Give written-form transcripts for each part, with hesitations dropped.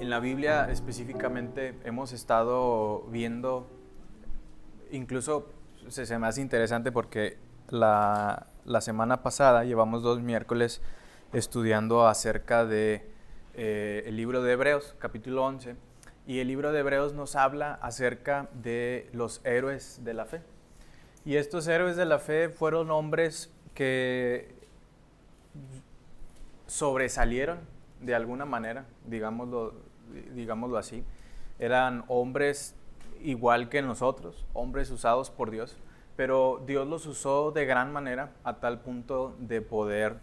En la Biblia específicamente hemos estado viendo, incluso se me hace interesante porque la semana pasada llevamos 2 miércoles estudiando acerca de el libro de Hebreos, capítulo 11, y el libro de Hebreos nos habla acerca de los héroes de la fe. Y estos héroes de la fe fueron hombres que sobresalieron de alguna manera, digámoslo así. Eran hombres igual que nosotros, hombres usados por Dios, pero Dios los usó de gran manera a tal punto de poder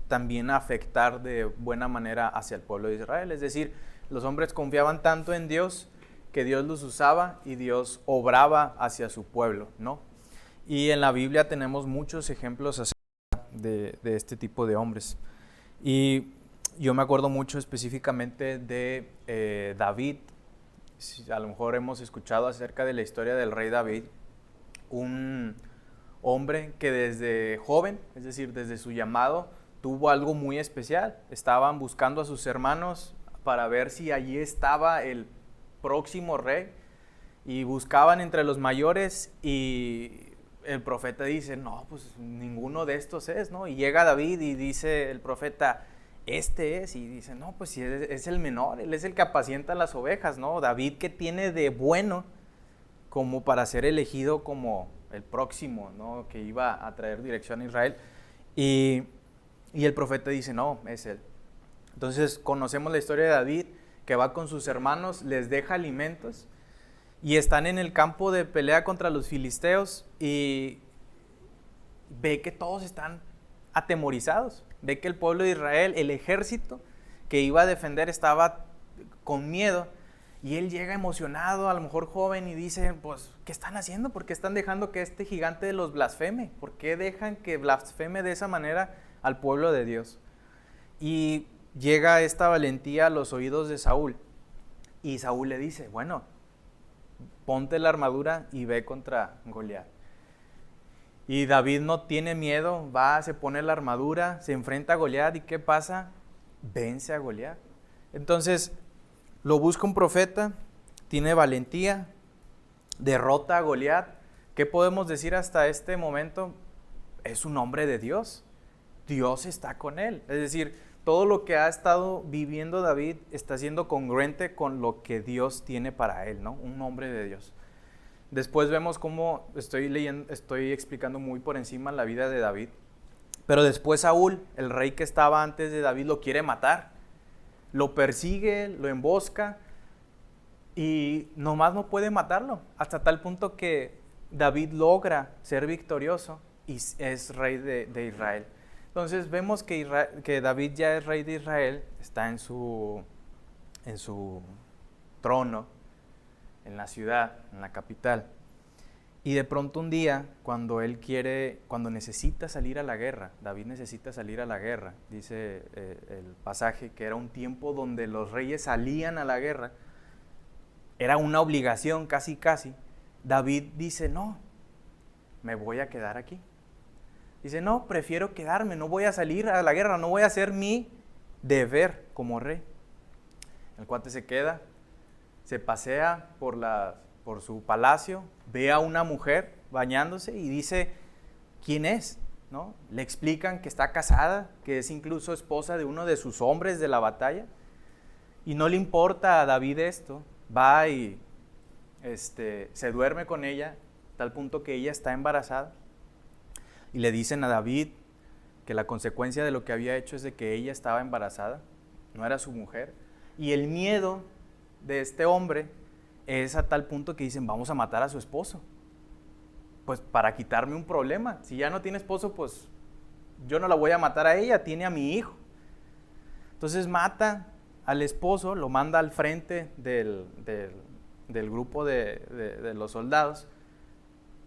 también afectar de buena manera hacia el pueblo de Israel. Es decir, los hombres confiaban tanto en Dios que Dios los usaba y Dios obraba hacia su pueblo, ¿no? Y en la Biblia tenemos muchos ejemplos acerca de este tipo de hombres. Y yo me acuerdo mucho específicamente de David. A lo mejor hemos escuchado acerca de la historia del rey David, un hombre que desde joven, es decir, desde su llamado, tuvo algo muy especial. Estaban buscando a sus hermanos para ver si allí estaba el próximo rey y buscaban entre los mayores y el profeta dice, no, pues ninguno de estos es, ¿no? Y llega David y dice el profeta, este es, y dice, no, pues si es el menor, él es el que apacienta las ovejas, ¿no? David, ¿qué tiene de bueno como para ser elegido como el próximo, ¿no? Que iba a traer dirección a Israel. Y el profeta dice, no, es él. Entonces conocemos la historia de David, que va con sus hermanos, les deja alimentos, y están en el campo de pelea contra los filisteos y ve que todos están atemorizados. Ve que el pueblo de Israel, el ejército que iba a defender estaba con miedo. Y él llega emocionado, a lo mejor joven, y dice, pues, ¿qué están haciendo? ¿Por qué están dejando que este gigante los blasfeme? ¿Por qué dejan que blasfeme de esa manera al pueblo de Dios? Y llega esta valentía a los oídos de Saúl. Y Saúl le dice, bueno, ponte la armadura y ve contra Goliat. Y David no tiene miedo, va, se pone la armadura, se enfrenta a Goliat, ¿y qué pasa? Vence a Goliat. Entonces, lo busca un profeta, tiene valentía, derrota a Goliat. ¿Qué podemos decir hasta este momento? Es un hombre de Dios. Dios está con él. Es decir, todo lo que ha estado viviendo David está siendo congruente con lo que Dios tiene para él, ¿no? Un hombre de Dios. Después vemos cómo estoy explicando muy por encima la vida de David. Pero después Saúl, el rey que estaba antes de David, lo quiere matar. Lo persigue, lo embosca y nomás no puede matarlo. Hasta tal punto que David logra ser victorioso y es rey de Israel. Entonces vemos que David ya es rey de Israel, está en su trono, en la ciudad, en la capital. Y de pronto un día, cuando necesita salir a la guerra, David necesita salir a la guerra, dice el pasaje que era un tiempo donde los reyes salían a la guerra, era una obligación casi, David dice, no, me voy a quedar aquí. Dice, no, prefiero quedarme, no voy a salir a la guerra, no voy a hacer mi deber como rey. El cuate se queda, se pasea por su palacio, ve a una mujer bañándose y dice, ¿quién es? ¿No? Le explican que está casada, que es incluso esposa de uno de sus hombres de la batalla, y no le importa a David esto, va y se duerme con ella, tal punto que ella está embarazada, y le dicen a David que la consecuencia de lo que había hecho es de que ella estaba embarazada, no era su mujer, y el miedo de este hombre es a tal punto que dicen, vamos a matar a su esposo, pues para quitarme un problema. Si ya no tiene esposo, pues yo no la voy a matar a ella, tiene a mi hijo. Entonces mata al esposo, lo manda al frente del grupo de los soldados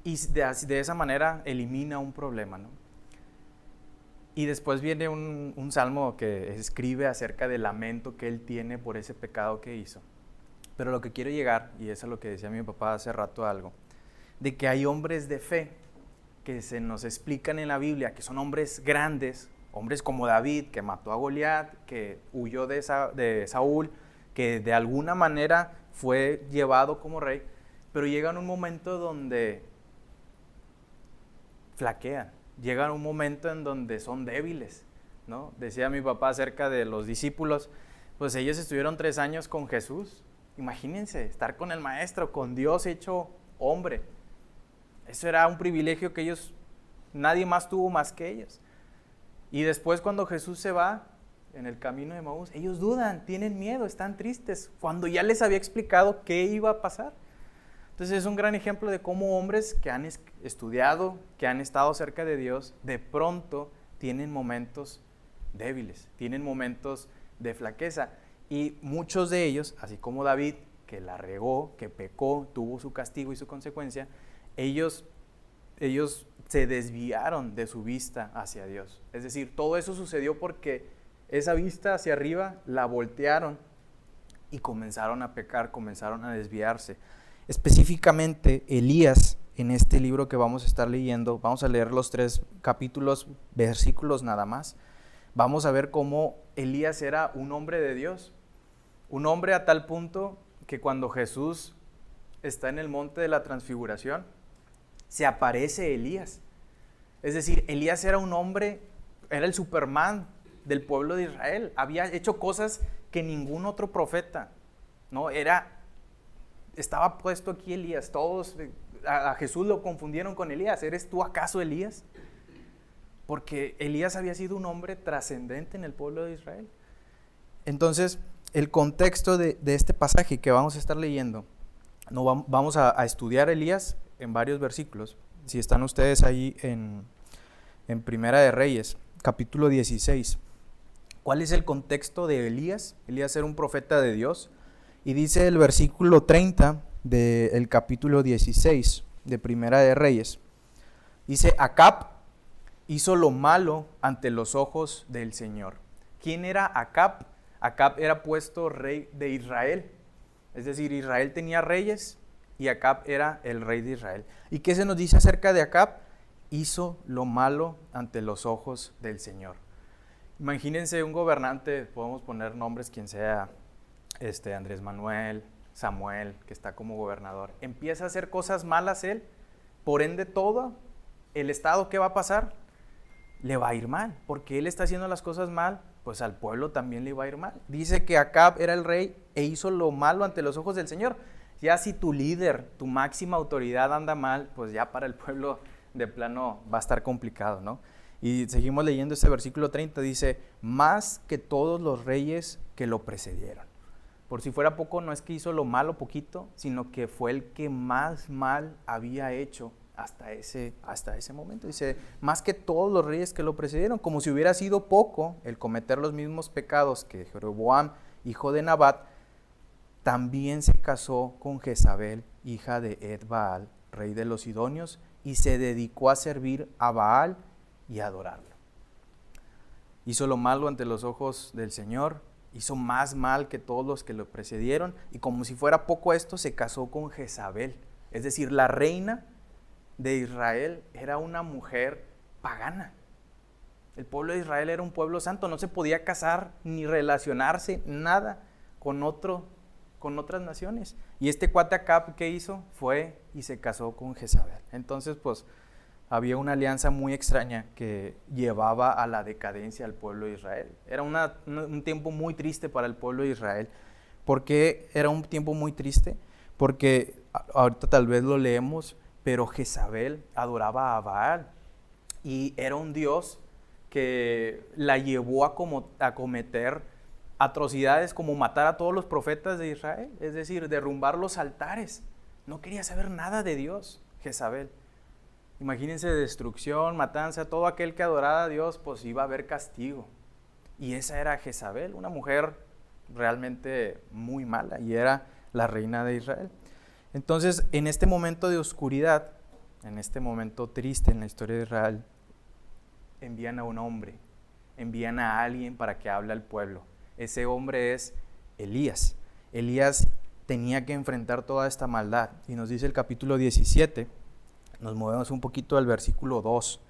y de esa manera elimina un problema, ¿no? Y después viene un salmo que escribe acerca del lamento que él tiene por ese pecado que hizo. Pero lo que quiero llegar, y eso es lo que decía mi papá hace rato algo, de que hay hombres de fe que se nos explican en la Biblia, que son hombres grandes, Hombres como David, que mató a Goliat, que huyó de Saúl, que de alguna manera fue llevado como rey, pero llegan un momento donde flaquean, llegan un momento en donde son débiles, ¿no? Decía mi papá acerca de los discípulos, pues ellos estuvieron 3 años con Jesús. Imagínense, estar con el Maestro, con Dios hecho hombre. Eso era un privilegio que nadie más tuvo más que ellos. Y después cuando Jesús se va en el camino de Emaús, ellos dudan, tienen miedo, están tristes, cuando ya les había explicado qué iba a pasar. Entonces es un gran ejemplo de cómo hombres que han estudiado, que han estado cerca de Dios, de pronto tienen momentos débiles, tienen momentos de flaqueza. Y muchos de ellos, así como David, que la regó, que pecó, tuvo su castigo y su consecuencia, ellos se desviaron de su vista hacia Dios. Es decir, todo eso sucedió porque esa vista hacia arriba la voltearon y comenzaron a pecar, comenzaron a desviarse. Específicamente Elías, en este libro que vamos a estar leyendo, vamos a leer los 3 capítulos, versículos nada más. Vamos a ver cómo Elías era un hombre de Dios, un hombre a tal punto que cuando Jesús está en el monte de la transfiguración, se aparece Elías. Es decir, Elías era un hombre, era el Superman del pueblo de Israel, había hecho cosas que ningún otro profeta, ¿no? Estaba puesto aquí Elías, todos a Jesús lo confundieron con Elías. ¿Eres tú acaso Elías? Porque Elías había sido un hombre trascendente en el pueblo de Israel. Entonces, el contexto de este pasaje que vamos a estar leyendo, vamos a estudiar a Elías en varios versículos. Si están ustedes ahí en Primera de Reyes, capítulo 16. ¿Cuál es el contexto de Elías? Elías era un profeta de Dios. Y dice el versículo 30 del capítulo 16 de Primera de Reyes. Dice, Acab hizo lo malo ante los ojos del Señor. ¿Quién era Acab? Acab era puesto rey de Israel. Es decir, Israel tenía reyes y Acab era el rey de Israel. ¿Y qué se nos dice acerca de Acab? Hizo lo malo ante los ojos del Señor. Imagínense un gobernante, podemos poner nombres quien sea, Andrés Manuel, Samuel, que está como gobernador. Empieza a hacer cosas malas él, por ende todo el estado, ¿qué va a pasar? Le va a ir mal, porque él está haciendo las cosas mal, pues al pueblo también le va a ir mal. Dice que Acab era el rey e hizo lo malo ante los ojos del Señor. Ya si tu líder, tu máxima autoridad anda mal, pues ya para el pueblo de plano va a estar complicado, ¿no? Y seguimos leyendo este versículo 30, dice, más que todos los reyes que lo precedieron. Por si fuera poco, no es que hizo lo malo poquito, sino que fue el que más mal había hecho hasta ese momento. Dice, más que todos los reyes que lo precedieron, como si hubiera sido poco el cometer los mismos pecados que Jeroboam, hijo de Nabat, también se casó con Jezabel, hija de Ed-Baal, rey de los Sidonios, y se dedicó a servir a Baal y a adorarlo. Hizo lo malo ante los ojos del Señor, hizo más mal que todos los que lo precedieron, y como si fuera poco esto, se casó con Jezabel. Es decir, la reina de Israel era una mujer pagana. El pueblo de Israel era un pueblo santo, no se podía casar ni relacionarse nada con otras naciones. Y este cuate Acab, ¿qué hizo? Fue y se casó con Jezabel. Entonces, pues, había una alianza muy extraña que llevaba a la decadencia al pueblo de Israel. Era un tiempo muy triste para el pueblo de Israel. ¿Por qué era un tiempo muy triste? Porque ahorita tal vez lo leemos, pero Jezabel adoraba a Baal y era un dios que la llevó a cometer atrocidades como matar a todos los profetas de Israel, es decir, derrumbar los altares. No quería saber nada de Dios, Jezabel. Imagínense destrucción, matanza, todo aquel que adoraba a Dios, pues iba a haber castigo. Y esa era Jezabel, una mujer realmente muy mala, y era la reina de Israel. Entonces, en este momento de oscuridad, en este momento triste en la historia de Israel, envían a un hombre, envían a alguien para que hable al pueblo. Ese hombre es Elías. Elías tenía que enfrentar toda esta maldad. Y nos dice el capítulo 17, nos movemos un poquito al versículo 2.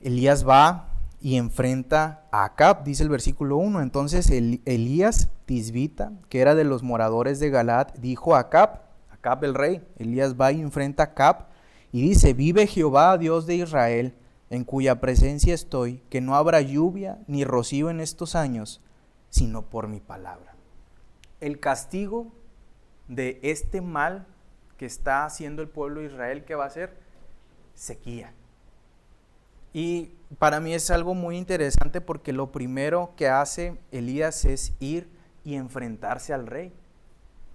Elías va y enfrenta a Acab, dice el versículo 1. Entonces Elías Tisbita, que era de los moradores de Galaad, dijo a Acab el rey, Elías va y enfrenta a Acab y dice: vive Jehová, Dios de Israel, en cuya presencia estoy, que no habrá lluvia ni rocío en estos años, sino por mi palabra. El castigo de este mal que está haciendo el pueblo de Israel, ¿qué va a ser? Sequía. Y para mí es algo muy interesante porque lo primero que hace Elías es ir y enfrentarse al rey.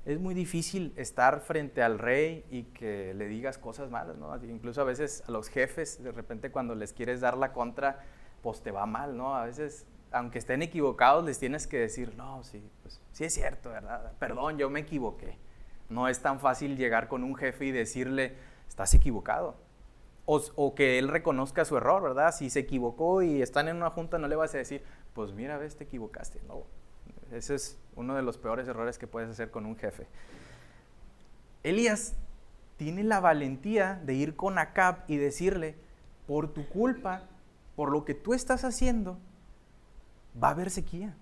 Es muy difícil estar frente al rey y que le digas cosas malas, ¿no? Incluso a veces a los jefes, de repente cuando les quieres dar la contra, pues te va mal, ¿no? A veces, aunque estén equivocados, les tienes que decir: no, sí, pues sí es cierto, ¿verdad? Perdón, yo me equivoqué. No es tan fácil llegar con un jefe y decirle: estás equivocado. O que él reconozca su error, ¿verdad? Si se equivocó y están en una junta, no le vas a decir: pues mira, ves, te equivocaste. No, ese es uno de los peores errores que puedes hacer con un jefe. Elías tiene la valentía de ir con Acab y decirle: por tu culpa, por lo que tú estás haciendo, va a haber sequía.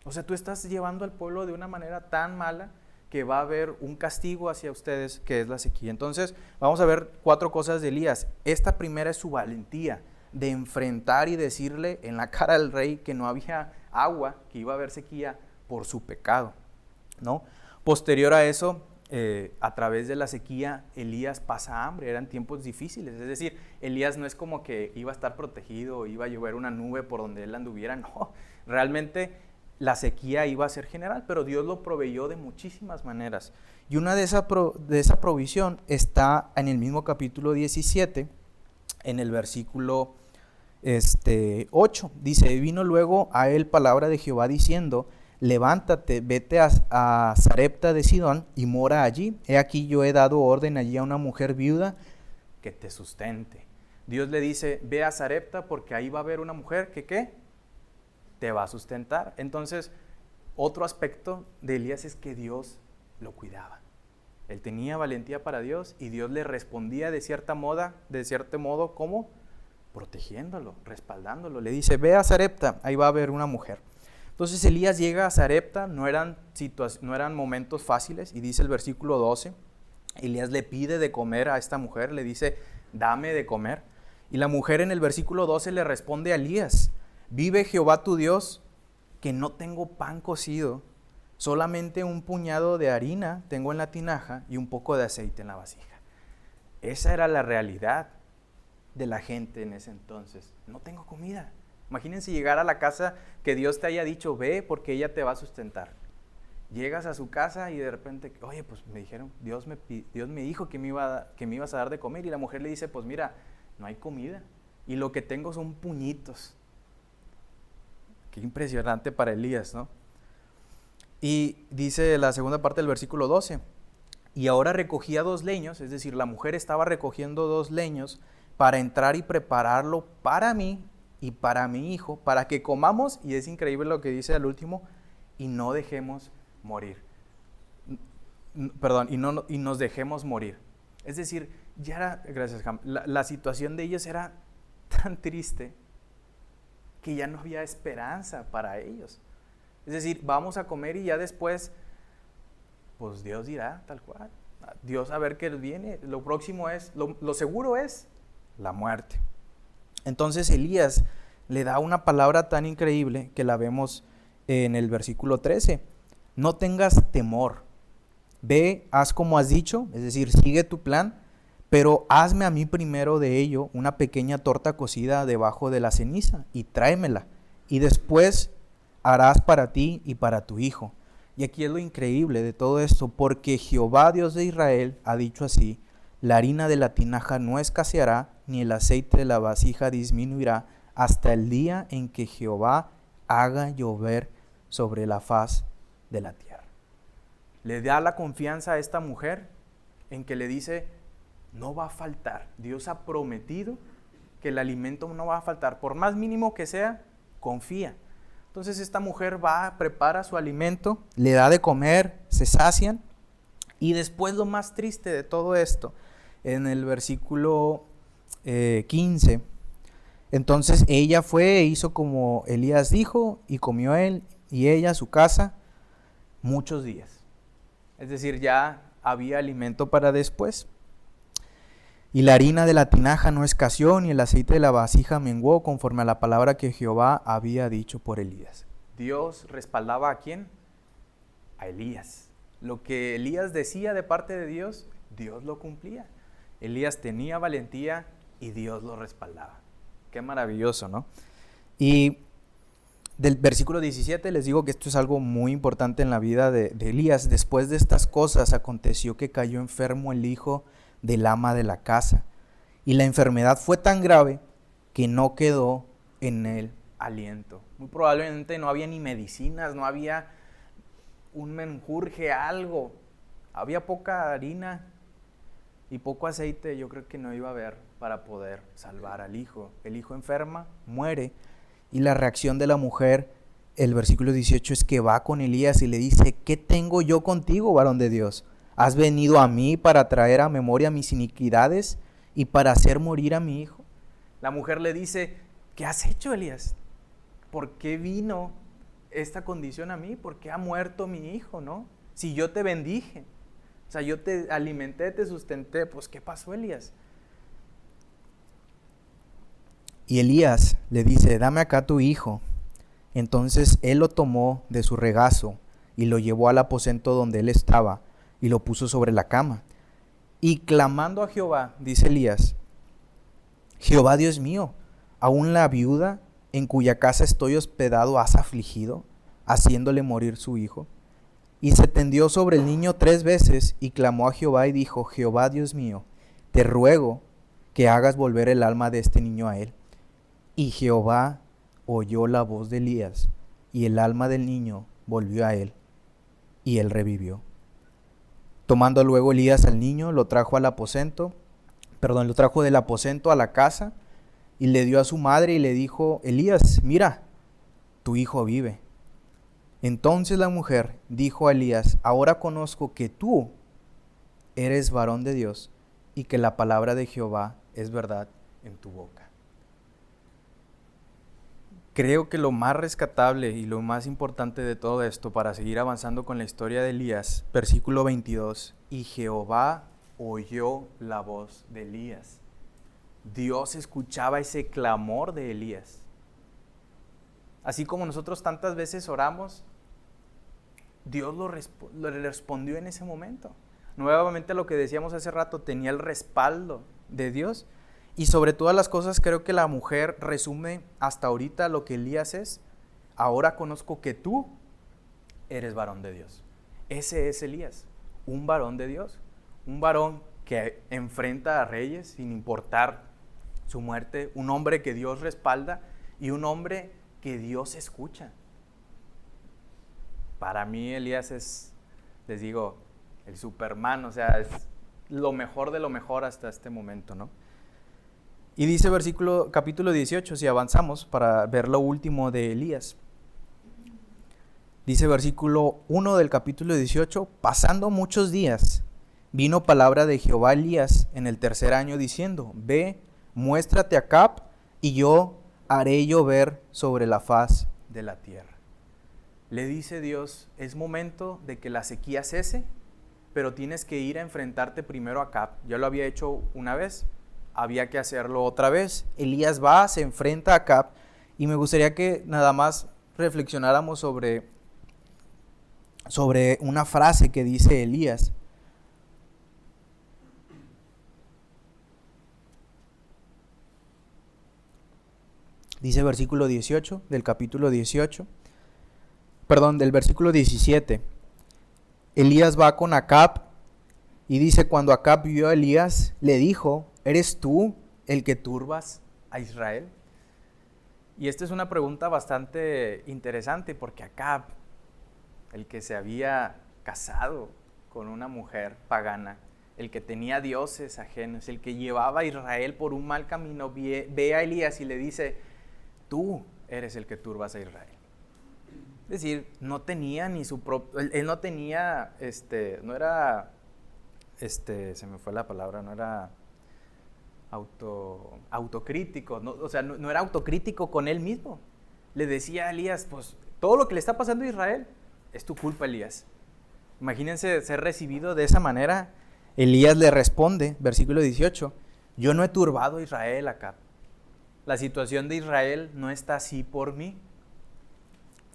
O sea, tú estás llevando al pueblo de una manera tan mala que va a haber un castigo hacia ustedes, que es la sequía. Entonces, vamos a ver 4 cosas de Elías. Esta primera es su valentía de enfrentar y decirle en la cara al rey que no había agua, que iba a haber sequía por su pecado, ¿no? Posterior a eso, a través de la sequía, Elías pasa hambre. Eran tiempos difíciles. Es decir, Elías no es como que iba a estar protegido, iba a llover una nube por donde él anduviera. No, realmente la sequía iba a ser general, pero Dios lo proveyó de muchísimas maneras. Y una de esa provisión está en el mismo capítulo 17, en el versículo 8. Dice: vino luego a él palabra de Jehová diciendo: levántate, vete a Sarepta de Sidón y mora allí. He aquí yo he dado orden allí a una mujer viuda que te sustente. Dios le dice: ve a Sarepta porque ahí va a haber una mujer que ¿qué? Te va a sustentar. Entonces, otro aspecto de Elías es que Dios lo cuidaba. Él tenía valentía para Dios y Dios le respondía de cierto modo, ¿cómo? Protegiéndolo, respaldándolo. Le dice: ve a Sarepta, ahí va a haber una mujer. Entonces Elías llega a Sarepta, no eran momentos fáciles, y dice el versículo 12, Elías le pide de comer a esta mujer, le dice: dame de comer. Y la mujer en el versículo 12 le responde a Elías: vive Jehová tu Dios, que no tengo pan cocido, solamente un puñado de harina tengo en la tinaja y un poco de aceite en la vasija. Esa era la realidad de la gente en ese entonces. No tengo comida. Imagínense llegar a la casa que Dios te haya dicho: ve porque ella te va a sustentar. Llegas a su casa y de repente: oye, pues me dijeron, Dios me dijo que me ibas a dar de comer. Y la mujer le dice: pues mira, no hay comida y lo que tengo son puñitos. Qué impresionante para Elías, ¿no? Y dice la segunda parte del versículo 12: y ahora recogía 2 leños, es decir, la mujer estaba recogiendo 2 leños para entrar y prepararlo para mí y para mi hijo, para que comamos, y es increíble lo que dice al último, y no dejemos morir. Perdón, y nos dejemos morir. Es decir, ya era, gracias Ham, la situación de ellos era tan triste que ya no había esperanza para ellos. Es decir, vamos a comer y ya después, pues Dios dirá tal cual. Dios a ver qué viene. Lo próximo es, lo seguro es la muerte. Entonces Elías le da una palabra tan increíble que la vemos en el versículo 13. No tengas temor. Ve, haz como has dicho, es decir, sigue tu plan, pero hazme a mí primero de ello una pequeña torta cocida debajo de la ceniza y tráemela. Y después harás para ti y para tu hijo. Y aquí es lo increíble de todo esto, porque Jehová Dios de Israel ha dicho así: la harina de la tinaja no escaseará, ni el aceite de la vasija disminuirá, hasta el día en que Jehová haga llover sobre la faz de la tierra. Le da la confianza a esta mujer en que le dice: no va a faltar. Dios ha prometido que el alimento no va a faltar. Por más mínimo que sea, confía. Entonces esta mujer va, prepara su alimento, le da de comer, se sacian. Y después, lo más triste de todo esto, en el versículo 15, Entonces ella fue e hizo como Elías dijo, y comió él y ella, su casa, muchos días. Es decir, ya había alimento para después. Y la harina de la tinaja no escaseó, ni el aceite de la vasija menguó, conforme a la palabra que Jehová había dicho por Elías. Dios respaldaba ¿a quién? A Elías. Lo que Elías decía de parte de Dios, Dios lo cumplía. Elías tenía valentía y Dios lo respaldaba. Qué maravilloso, ¿no? Y del versículo 17 les digo que esto es algo muy importante en la vida de Elías. Después de estas cosas aconteció que cayó enfermo el hijo del ama de la casa, y la enfermedad fue tan grave que no quedó en él aliento. Muy probablemente no había ni medicinas, no había un menjurje, algo. Había poca harina y poco aceite, yo creo que no iba a haber para poder salvar al hijo. El hijo enferma, muere, y la reacción de la mujer, el versículo 18, es que va con Elías y le dice: ¿qué tengo yo contigo, varón de Dios? ¿Has venido a mí para traer a memoria mis iniquidades y para hacer morir a mi hijo? La mujer le dice: ¿qué has hecho, Elías? ¿Por qué vino esta condición a mí? ¿Por qué ha muerto mi hijo, no? Si yo te bendije, o sea, yo te alimenté, te sustenté, pues ¿qué pasó, Elías? Y Elías le dice: dame acá tu hijo. Entonces él lo tomó de su regazo y lo llevó al aposento donde él estaba y lo puso sobre la cama. Y clamando a Jehová, dice Elías: Jehová Dios mío, aún la viuda en cuya casa estoy hospedado has afligido, haciéndole morir su hijo. Y se tendió sobre el niño 3 veces y clamó a Jehová y dijo: Jehová Dios mío, te ruego que hagas volver el alma de este niño a él. Y Jehová oyó la voz de Elías, y el alma del niño volvió a él, y él revivió. Tomando luego Elías al niño, lo trajo del aposento a la casa, y le dio a su madre y le dijo: Elías, mira, tu hijo vive. Entonces la mujer dijo a Elías: ahora conozco que tú eres varón de Dios, y que la palabra de Jehová es verdad en tu boca. Creo que lo más rescatable y lo más importante de todo esto, para seguir avanzando con la historia de Elías, versículo 22, y Jehová oyó la voz de Elías. Dios escuchaba ese clamor de Elías. Así como nosotros tantas veces oramos, Dios lo respondió en ese momento. Nuevamente, lo que decíamos hace rato, tenía el respaldo de Dios. Y sobre todas las cosas, creo que la mujer resume hasta ahorita lo que Elías es: ahora conozco que tú eres varón de Dios. Ese es Elías, un varón de Dios, un varón que enfrenta a reyes sin importar su muerte, un hombre que Dios respalda y un hombre que Dios escucha. Para mí Elías es, les digo, el Superman, o sea, es lo mejor de lo mejor hasta este momento, ¿no? Y dice capítulo 18, si avanzamos para ver lo último de Elías. Dice versículo 1 del capítulo 18: pasando muchos días, vino palabra de Jehová a Elías en el 3er año, diciendo: ve, muéstrate a Acab, y yo haré llover sobre la faz de la tierra. Le dice Dios: es momento de que la sequía cese, pero tienes que ir a enfrentarte primero a Acab. Ya lo había hecho una vez, había que hacerlo otra vez. Elías va, se enfrenta a Acab, y me gustaría que nada más reflexionáramos sobre una frase que dice Elías. Dice versículo 18 del capítulo 18, del versículo 17. Elías va con Acab y dice: cuando Acab vio a Elías, le dijo: ¿eres tú el que turbas a Israel? Y esta es una pregunta bastante interesante, porque Acab, el que se había casado con una mujer pagana, el que tenía dioses ajenos, el que llevaba a Israel por un mal camino, ve a Elías y le dice: tú eres el que turbas a Israel. Es decir, no tenía ni su propio, él no tenía, se me fue la palabra, no era autocrítico, ¿no? O sea, no era autocrítico con él mismo. Le decía a Elías, pues todo lo que le está pasando a Israel es tu culpa, Elías. Imagínense ser recibido de esa manera. Elías le responde, versículo 18, yo no he turbado a Israel acá. La situación de Israel no está así por mí,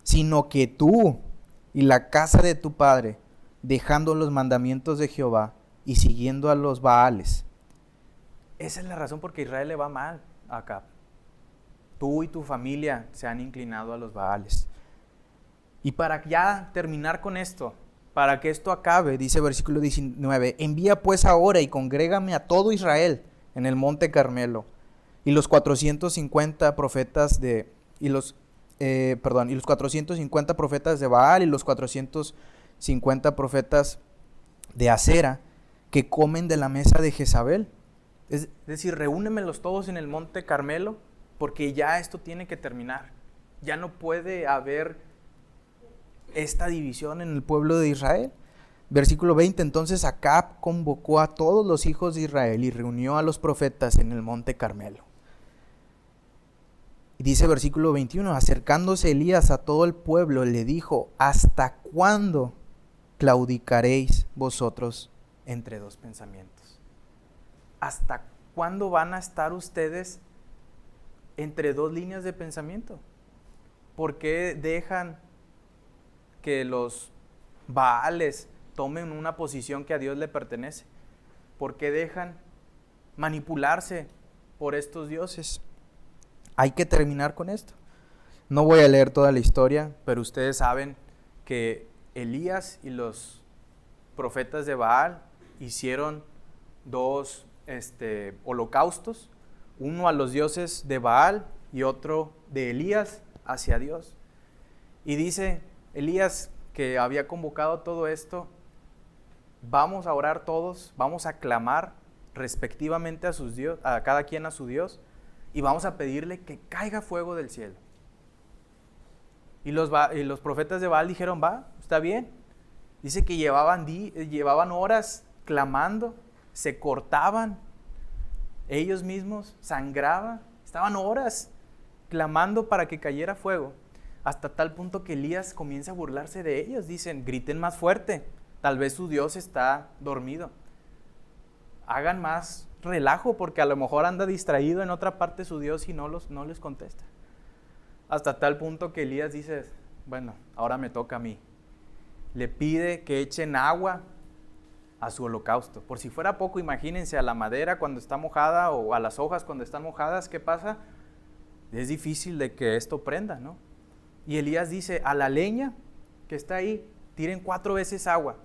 sino que tú y la casa de tu padre, dejando los mandamientos de Jehová y siguiendo a los Baales. Esa es la razón por que Israel le va mal acá. Tú y tu familia se han inclinado a los Baales. Y para ya terminar con esto, para que esto acabe, dice versículo 19, envía pues ahora y congrégame a todo Israel en el monte Carmelo, y los 450 profetas de, y los 450 profetas de Baal y los 450 profetas de Acera que comen de la mesa de Jezabel. Es decir, reúnemelos todos en el monte Carmelo, porque ya esto tiene que terminar. Ya no puede haber esta división en el pueblo de Israel. Versículo 20, entonces Acab convocó a todos los hijos de Israel y reunió a los profetas en el monte Carmelo. Y dice versículo 21, acercándose Elías a todo el pueblo, le dijo, ¿hasta cuándo claudicaréis vosotros entre dos pensamientos? ¿Hasta cuándo van a estar ustedes entre dos líneas de pensamiento? ¿Por qué dejan que los Baales tomen una posición que a Dios le pertenece? ¿Por qué dejan manipularse por estos dioses? Hay que terminar con esto. No voy a leer toda la historia, pero ustedes saben que Elías y los profetas de Baal hicieron dos holocaustos, uno a los dioses de Baal y otro de Elías hacia Dios. Y dice Elías, que había convocado todo esto, vamos a orar todos, vamos a clamar respectivamente a sus dioses, a cada quien a su Dios, y vamos a pedirle que caiga fuego del cielo. Y los profetas de Baal dijeron, va, está bien. Dice que llevaban horas clamando, se cortaban ellos mismos, sangraban, estaban horas clamando para que cayera fuego, hasta tal punto que Elías comienza a burlarse de ellos. Dicen, griten más fuerte, tal vez su Dios está dormido. Hagan más relajo, porque a lo mejor anda distraído en otra parte su Dios y no les contesta. Hasta tal punto que Elías dice, bueno, ahora me toca a mí. Le pide que echen agua a su holocausto. Por si fuera poco, imagínense a la madera cuando está mojada o a las hojas cuando están mojadas, ¿qué pasa? Es difícil de que esto prenda, ¿no? Y Elías dice, a la leña que está ahí, tiren 4 veces agua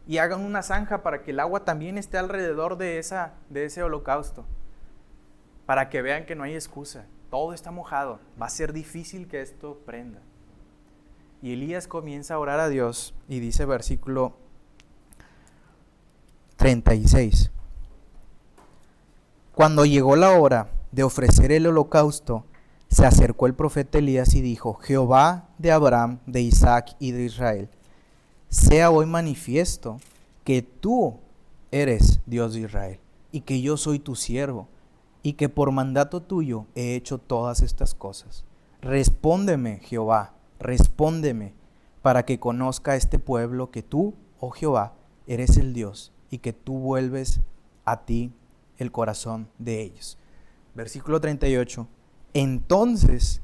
y hagan una zanja para que el agua también esté alrededor de ese holocausto, para que vean que no hay excusa, todo está mojado, va a ser difícil que esto prenda. Y Elías comienza a orar a Dios y dice versículo 36, cuando llegó la hora de ofrecer el holocausto, se acercó el profeta Elías y dijo, Jehová de Abraham, de Isaac y de Israel, sea hoy manifiesto que tú eres Dios de Israel y que yo soy tu siervo y que por mandato tuyo he hecho todas estas cosas. Respóndeme, Jehová, respóndeme, para que conozca este pueblo que tú, oh Jehová, eres el Dios y que tú vuelves a ti el corazón de ellos. Versículo 38. Entonces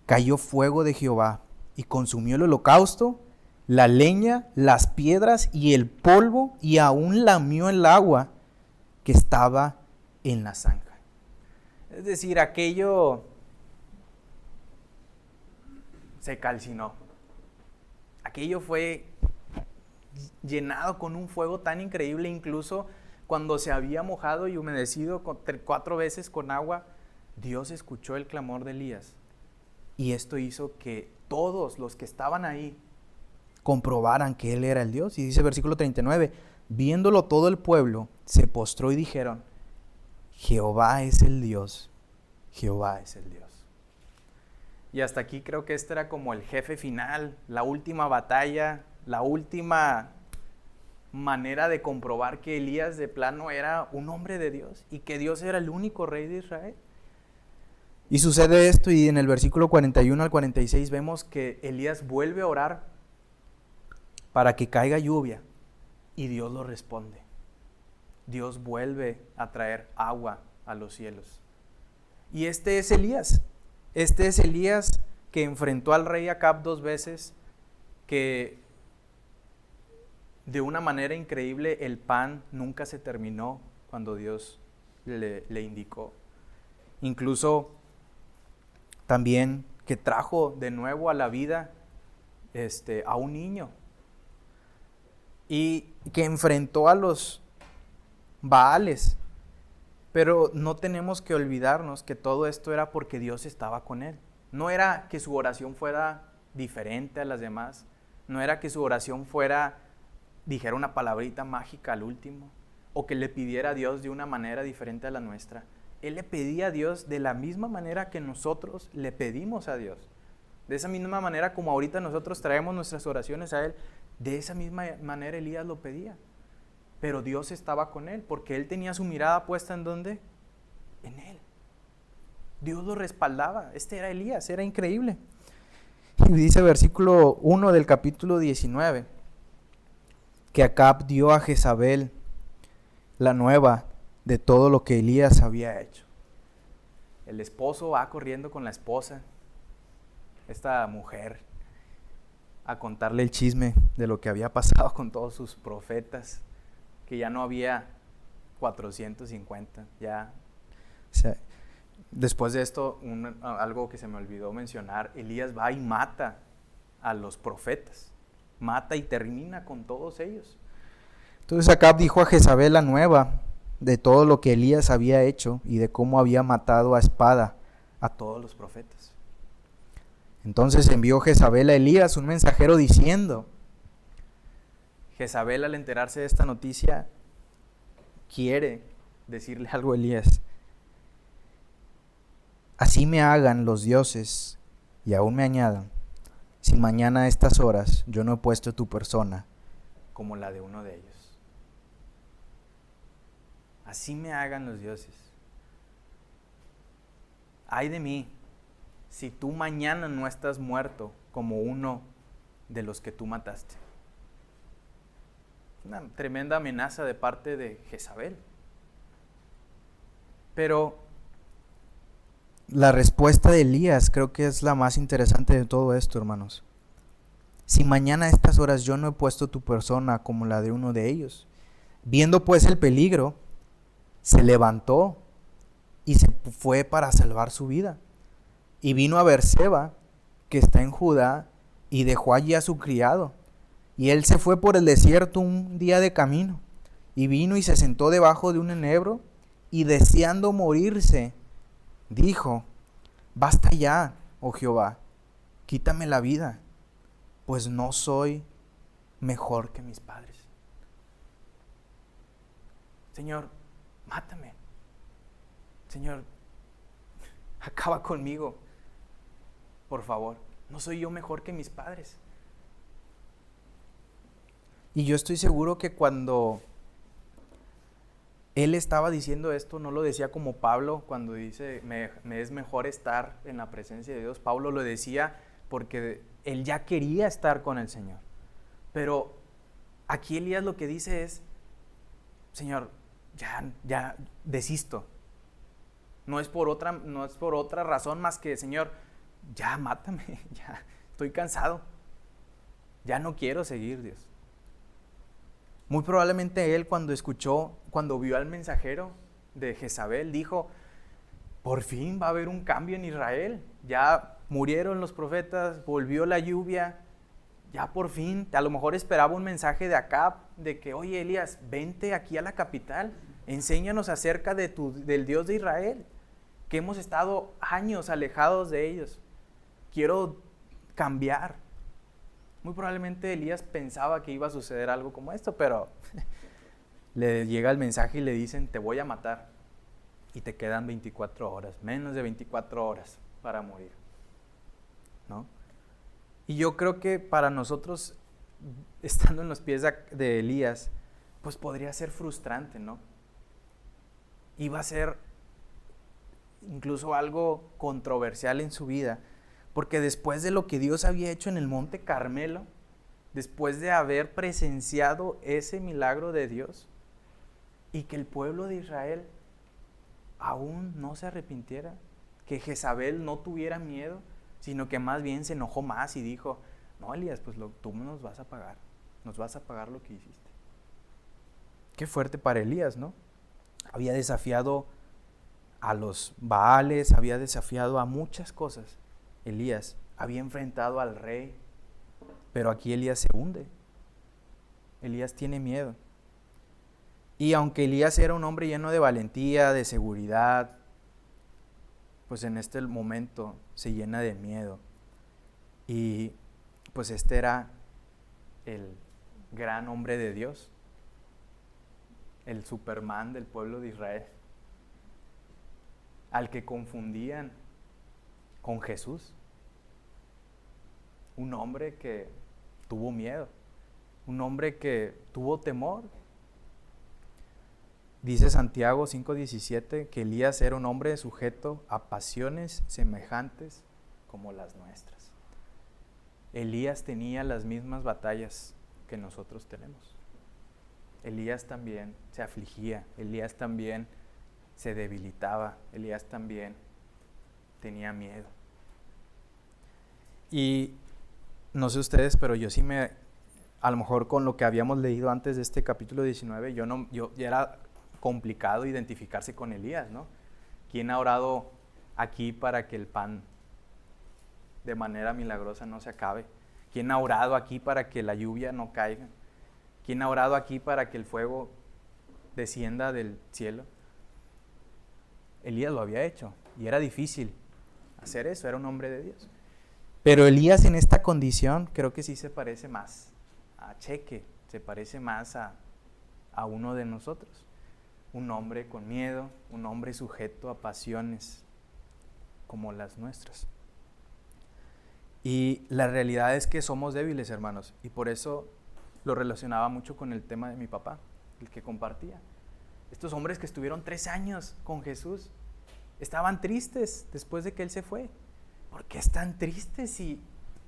cayó fuego de Jehová y consumió el holocausto, la leña, las piedras y el polvo, y aún lamió el agua que estaba en la zanja. Es decir, aquello se calcinó. Aquello fue llenado con un fuego tan increíble, incluso cuando se había mojado y humedecido 4 veces con agua, Dios escuchó el clamor de Elías. Y esto hizo que todos los que estaban ahí comprobaran que él era el Dios. Y dice versículo 39, viéndolo todo el pueblo, se postró y dijeron, Jehová es el Dios, Jehová es el Dios. Y hasta aquí creo que era como el jefe final, la última batalla, la última manera de comprobar que Elías de plano era un hombre de Dios y que Dios era el único rey de Israel. Y sucede esto, y en el versículo 41 al 46 vemos que Elías vuelve a orar para que caiga lluvia y Dios lo responde. Dios vuelve a traer agua a los cielos. Y este es Elías que enfrentó al rey Acab 2 veces, que de una manera increíble el pan nunca se terminó cuando Dios le indicó. Incluso también que trajo de nuevo a la vida a un niño, y que enfrentó a los Baales. Pero no tenemos que olvidarnos que todo esto era porque Dios estaba con él. No era que su oración fuera diferente a las demás. No era que su oración dijera una palabrita mágica al último, o que le pidiera a Dios de una manera diferente a la nuestra. Él le pedía a Dios de la misma manera que nosotros le pedimos a Dios. De esa misma manera como ahorita nosotros traemos nuestras oraciones a Él, de esa misma manera Elías lo pedía. Pero Dios estaba con él, porque él tenía su mirada puesta ¿en dónde? En él. Dios lo respaldaba. Este era Elías, era increíble. Y dice versículo 1 del capítulo 19, que Acab dio a Jezabel la nueva de todo lo que Elías había hecho. El esposo va corriendo con la esposa, esta mujer, a contarle el chisme de lo que había pasado con todos sus profetas, que ya no había 450, ya. O sea, después de esto, algo que se me olvidó mencionar, Elías va y mata a los profetas, mata y termina con todos ellos. Entonces Acab dijo a Jezabel la nueva de todo lo que Elías había hecho y de cómo había matado a espada a todos los profetas. Entonces envió Jezabel a Elías un mensajero diciendo, Jezabel, al enterarse de esta noticia, quiere decirle algo a Elías. Así me hagan los dioses y aún me añadan, si mañana a estas horas yo no he puesto tu persona como la de uno de ellos. Así me hagan los dioses. Ay de mí, si tú mañana no estás muerto como uno de los que tú mataste. Una tremenda amenaza de parte de Jezabel. Pero la respuesta de Elías creo que es la más interesante de todo esto, hermanos. Si mañana a estas horas yo no he puesto tu persona como la de uno de ellos. Viendo pues el peligro, se levantó y se fue para salvar su vida. Y vino a Beerseba, que está en Judá, y dejó allí a su criado. Y él se fue por el desierto un día de camino, y vino y se sentó debajo de un enebro, y deseando morirse, dijo, basta ya, oh Jehová, quítame la vida, pues no soy mejor que mis padres. Señor, mátame. Señor, acaba conmigo, por favor. No soy yo mejor que mis padres. Y yo estoy seguro que cuando él estaba diciendo esto, no lo decía como Pablo cuando dice, me es mejor estar en la presencia de Dios. Pablo lo decía porque él ya quería estar con el Señor. Pero aquí Elías lo que dice es, Señor, ya desisto. No es por otra razón más que, Señor, ya mátame, ya estoy cansado. Ya no quiero seguir, Dios. Muy probablemente él cuando vio al mensajero de Jezabel, dijo, por fin va a haber un cambio en Israel. Ya murieron los profetas, volvió la lluvia, ya por fin. A lo mejor esperaba un mensaje de Acab, de que, oye Elías, vente aquí a la capital, enséñanos acerca del Dios de Israel, que hemos estado años alejados de ellos. Quiero cambiar. Muy probablemente Elías pensaba que iba a suceder algo como esto, pero le llega el mensaje y le dicen, te voy a matar. Y te quedan 24 horas, menos de 24 horas para morir, ¿no? Y yo creo que para nosotros, estando en los pies de Elías, pues podría ser frustrante, ¿no? Iba a ser incluso algo controversial en su vida, porque después de lo que Dios había hecho en el Monte Carmelo, después de haber presenciado ese milagro de Dios, y que el pueblo de Israel aún no se arrepintiera, que Jezabel no tuviera miedo, sino que más bien se enojó más y dijo, no, Elías, pues tú nos vas a pagar lo que hiciste. Qué fuerte para Elías, ¿no? Había desafiado a los Baales, había desafiado a muchas cosas. Elías había enfrentado al rey, pero aquí Elías se hunde. Elías tiene miedo. Y aunque Elías era un hombre lleno de valentía, de seguridad, pues en este momento se llena de miedo. Y pues este era el gran hombre de Dios, el Superman del pueblo de Israel, al que confundían con Jesús. Un hombre que tuvo miedo, un hombre que tuvo temor. Dice Santiago 5:17 que Elías era un hombre sujeto a pasiones semejantes como las nuestras. Elías tenía las mismas batallas que nosotros tenemos. Elías también se afligía, Elías también se debilitaba, Elías también tenía miedo. Y no sé ustedes, pero yo sí a lo mejor con lo que habíamos leído antes de este capítulo 19, yo ya era complicado identificarse con Elías, ¿no? ¿Quién ha orado aquí para que el pan de manera milagrosa no se acabe? ¿Quién ha orado aquí para que la lluvia no caiga? ¿Quién ha orado aquí para que el fuego descienda del cielo? Elías lo había hecho y era difícil hacer eso, era un hombre de Dios. Pero Elías en esta condición creo que sí se parece más a Cheque, se parece más a uno de nosotros. Un hombre con miedo, un hombre sujeto a pasiones como las nuestras. Y la realidad es que somos débiles, hermanos, y por eso lo relacionaba mucho con el tema de mi papá, el que compartía. Estos hombres que estuvieron 3 años con Jesús, estaban tristes después de que Él se fue. ¿Por qué están tristes si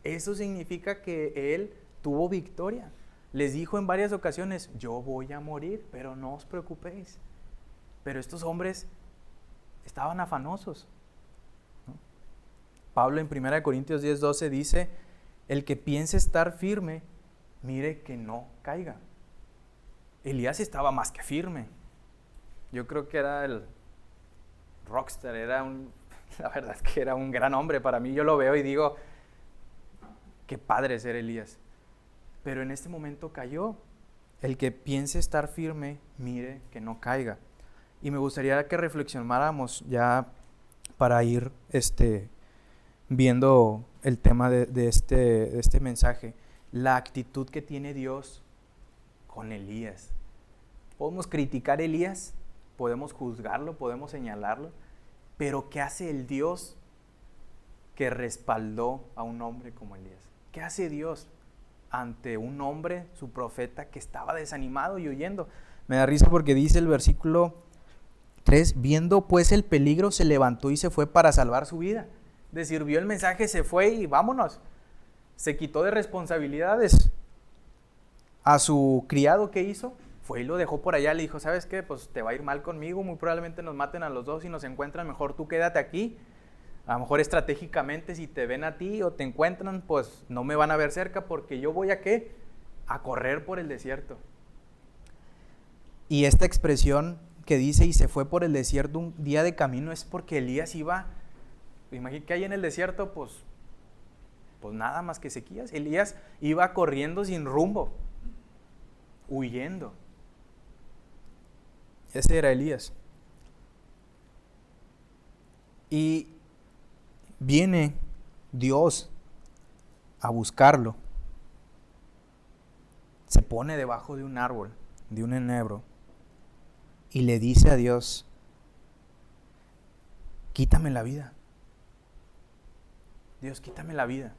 eso significa que Él tuvo victoria? Les dijo en varias ocasiones, yo voy a morir, pero no os preocupéis. Pero estos hombres estaban afanosos, ¿no? Pablo en 1 Corintios 10:12 dice, el que piense estar firme, mire que no caiga. Elías estaba más que firme. Yo creo que era el rockstar, la verdad es que era un gran hombre para mí. Yo lo veo y digo, qué padre ser Elías. Pero en este momento cayó. El que piense estar firme, mire que no caiga. Y me gustaría que reflexionáramos ya para ir viendo el tema de este mensaje, la actitud que tiene Dios con Elías. Podemos criticar a Elías, podemos juzgarlo, podemos señalarlo, pero ¿qué hace el Dios que respaldó a un hombre como Elías? ¿Qué hace Dios ante un hombre, su profeta, que estaba desanimado y huyendo? Me da risa porque dice el versículo 3, viendo pues el peligro, se levantó y se fue para salvar su vida. Es decir, vio el mensaje, se fue y vámonos. Se quitó de responsabilidades. A su criado, ¿qué hizo? Fue y lo dejó por allá, le dijo, ¿sabes qué? Pues te va a ir mal conmigo, muy probablemente nos maten a los dos y nos encuentran, mejor tú quédate aquí. A lo mejor estratégicamente si te ven a ti o te encuentran, pues no me van a ver cerca porque yo voy a ¿qué? A correr por el desierto. Y esta expresión que dice y se fue por el desierto un día de camino es porque Elías iba, imagínate que hay en el desierto, pues nada más que sequías. Elías iba corriendo sin rumbo, huyendo. Ese era Elías. Y viene Dios a buscarlo. Se pone debajo de un árbol, de un enebro, y le dice a Dios, quítame la vida. Dios, quítame la vida.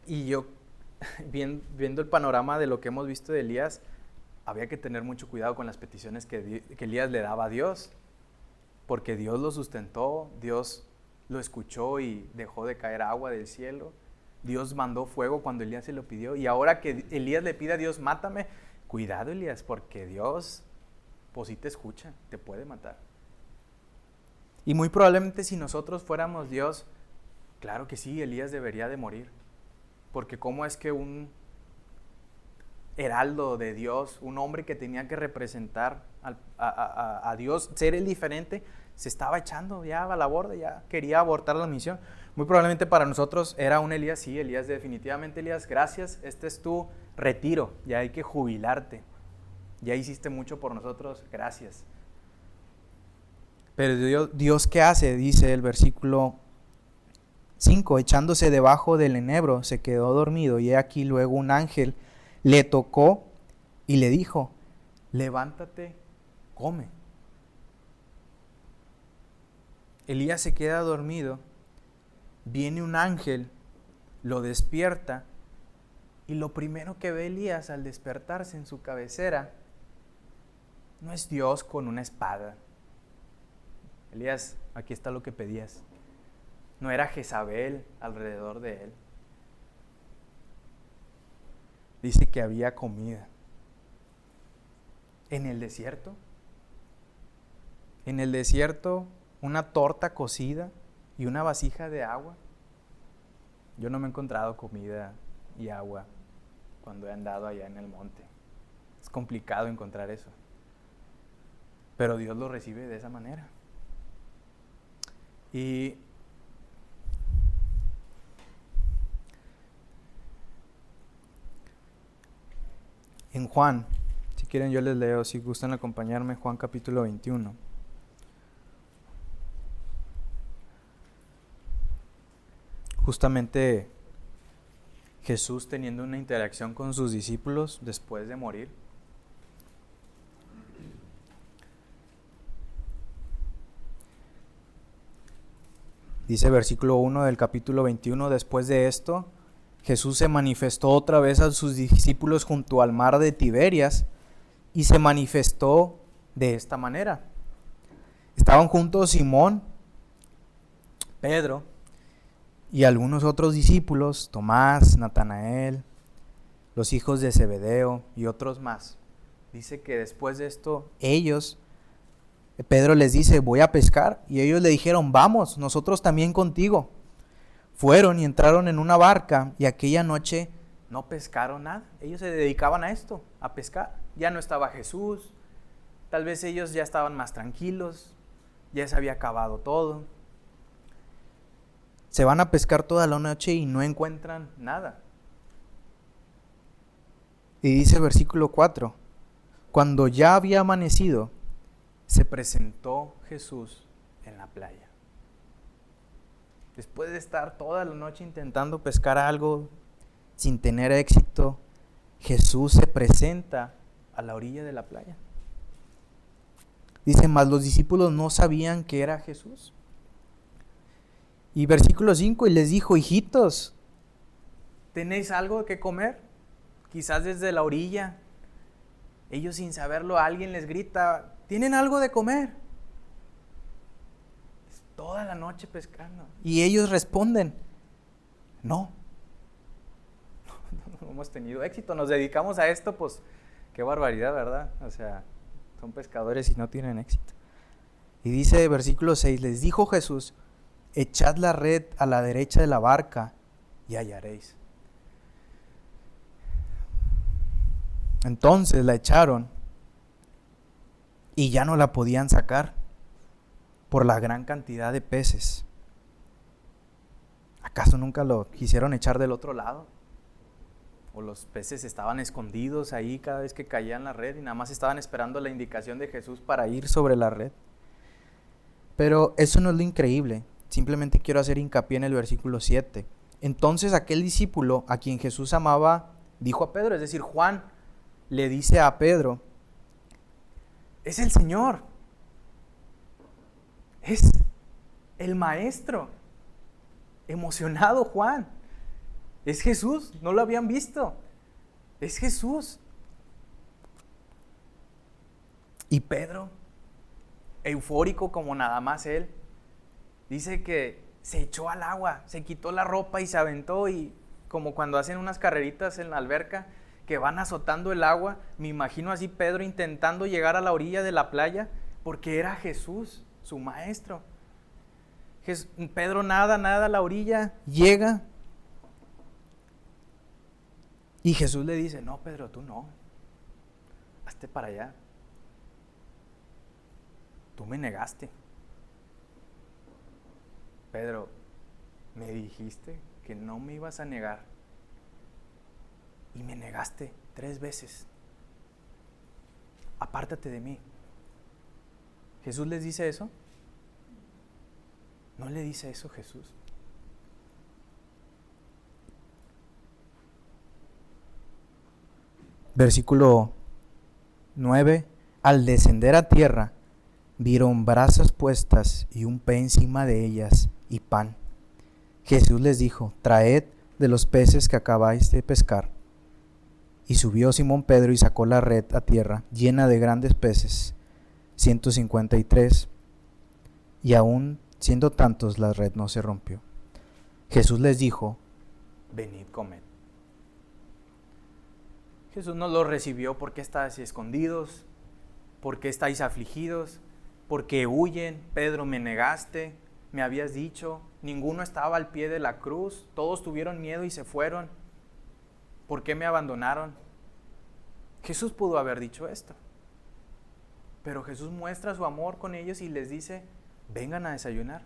Y yo, viendo el panorama de lo que hemos visto de Elías, había que tener mucho cuidado con las peticiones que Elías le daba a Dios, porque Dios lo sustentó, Dios lo escuchó y dejó de caer agua del cielo. Dios mandó fuego cuando Elías se lo pidió, y ahora que Elías le pide a Dios, mátame, cuidado, Elías, porque Dios, pues sí te escucha, te puede matar. Y muy probablemente si nosotros fuéramos Dios, claro que sí, Elías debería de morir, porque cómo es que un heraldo de Dios, un hombre que tenía que representar a Dios, ser el diferente, se estaba echando ya a la borda, ya quería abortar la misión. Muy probablemente para nosotros era un Elías, sí, Elías, definitivamente Elías, gracias, este es tu retiro, ya hay que jubilarte, ya hiciste mucho por nosotros, gracias. Pero Dios, ¿qué hace? Dice el versículo 5, echándose debajo del enebro, se quedó dormido, y he aquí luego un ángel le tocó y le dijo, levántate, come. Elías se queda dormido, viene un ángel, lo despierta, y lo primero que ve Elías al despertarse en su cabecera no es Dios con una espada. Elías, aquí está lo que pedías. No era Jezabel alrededor de él. Dice que había comida. En el desierto. En el desierto, una torta cocida y una vasija de agua. Yo no me he encontrado comida y agua cuando he andado allá en el monte. Es complicado encontrar eso. Pero Dios lo recibe de esa manera. Y en Juan, si quieren yo les leo, si gustan acompañarme, Juan capítulo 21. Justamente Jesús teniendo una interacción con sus discípulos después de morir. Dice versículo 1 del capítulo 21, después de esto, Jesús se manifestó otra vez a sus discípulos junto al mar de Tiberias y se manifestó de esta manera. Estaban juntos Simón, Pedro y algunos otros discípulos, Tomás, Natanael, los hijos de Zebedeo y otros más. Dice que después de esto, Pedro les dice, voy a pescar, y ellos le dijeron, vamos, nosotros también contigo. Fueron y entraron en una barca, y aquella noche no pescaron nada. Ellos se dedicaban a esto, a pescar. Ya no estaba Jesús, tal vez ellos ya estaban más tranquilos, ya se había acabado todo. Se van a pescar toda la noche y no encuentran nada. Y dice el versículo 4, cuando ya había amanecido, se presentó Jesús en la playa. Después de estar toda la noche intentando pescar algo sin tener éxito, Jesús se presenta a la orilla de la playa. Dice, mas los discípulos no sabían que era Jesús. Y versículo 5, y les dijo, hijitos, ¿tenéis algo que comer? Quizás desde la orilla, ellos sin saberlo, alguien les grita, ¿tienen algo de comer? Toda la noche pescando. Y ellos responden, no hemos tenido éxito, nos dedicamos a esto, pues qué barbaridad, ¿verdad? O sea, son pescadores y no tienen éxito. Y dice versículo 6, les dijo Jesús, echad la red a la derecha de la barca y hallaréis. Entonces la echaron y ya no la podían sacar por la gran cantidad de peces. ¿Acaso nunca lo quisieron echar del otro lado? ¿O los peces estaban escondidos ahí cada vez que caían la red y nada más estaban esperando la indicación de Jesús para ir sobre la red? Pero eso no es lo increíble. Simplemente quiero hacer hincapié en el versículo 7. Entonces aquel discípulo a quien Jesús amaba dijo a Pedro, es decir, Juan le dice a Pedro, es el Señor, es el Maestro. Emocionado Juan, es Jesús, no lo habían visto, es Jesús. Y Pedro, eufórico como nada más él, dice que se echó al agua, se quitó la ropa y se aventó, y como cuando hacen unas carreritas en la alberca que van azotando el agua, me imagino así Pedro intentando llegar a la orilla de la playa, porque era Jesús, su maestro. Pedro nada a la orilla, llega, y Jesús le dice: no, Pedro, tú no, hazte para allá, tú me negaste. Pedro, me dijiste que no me ibas a negar y me negaste 3 veces. Apártate de mí. ¿Jesús les dice eso? No le dice eso Jesús. Versículo 9. Al descender a tierra, vieron brasas puestas y un pez encima de ellas y pan. Jesús les dijo: traed de los peces que acabáis de pescar. Y subió Simón Pedro y sacó la red a tierra, llena de grandes peces, 153, y aún siendo tantos la red no se rompió. Jesús les dijo: venid, comed. Jesús no los recibió porque estáis escondidos, porque estáis afligidos, porque huyen. Pedro, me negaste, me habías dicho, ninguno estaba al pie de la cruz, todos tuvieron miedo y se fueron. ¿Por qué me abandonaron? Jesús pudo haber dicho esto, pero Jesús muestra su amor con ellos y les dice: vengan a desayunar.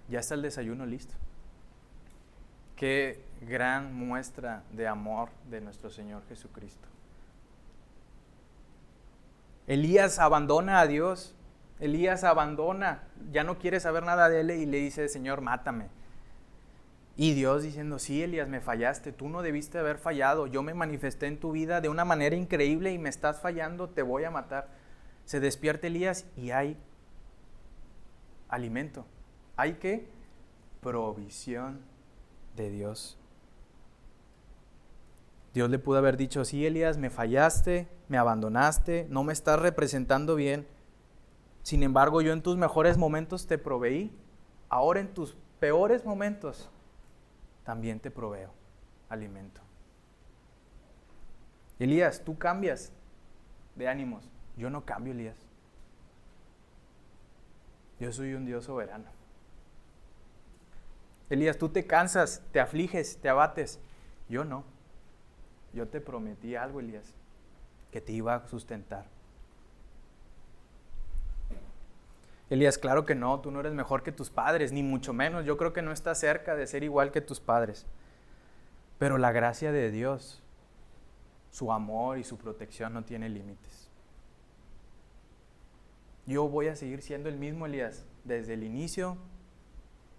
Ya está el desayuno listo. Qué gran muestra de amor de nuestro Señor Jesucristo. Elías abandona a Dios. Elías abandona, ya no quiere saber nada de él y le dice: Señor, mátame. Y Dios diciendo: sí, Elías, me fallaste, tú no debiste haber fallado, yo me manifesté en tu vida de una manera increíble y me estás fallando, te voy a matar. Se despierta Elías y hay alimento. ¿Hay qué? Provisión de Dios. Dios le pudo haber dicho: sí, Elías, me fallaste, me abandonaste, no me estás representando bien. Sin embargo, yo en tus mejores momentos te proveí. Ahora en tus peores momentos también te proveo alimento. Elías, tú cambias de ánimos. Yo no cambio, Elías. Yo soy un Dios soberano. Elías, tú te cansas, te afliges, te abates. Yo no. Yo te prometí algo, Elías, que te iba a sustentar. Elías, claro que no, tú no eres mejor que tus padres, ni mucho menos. Yo creo que no estás cerca de ser igual que tus padres. Pero la gracia de Dios, su amor y su protección no tiene límites. Yo voy a seguir siendo el mismo, Elías, desde el inicio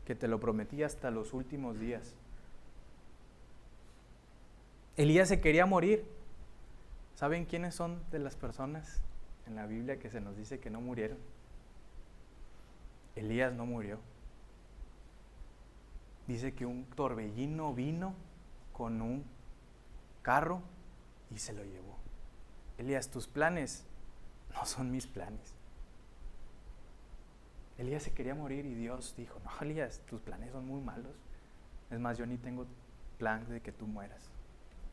que te lo prometí hasta los últimos días. Elías se quería morir. ¿Saben quiénes son de las personas en la Biblia que se nos dice que no murieron? Elías no murió. Dice que un torbellino vino con un carro y se lo llevó. Elías, tus planes no son mis planes. Elías se quería morir y Dios dijo: no, Elías, tus planes son muy malos. Es más, yo ni tengo plan de que tú mueras.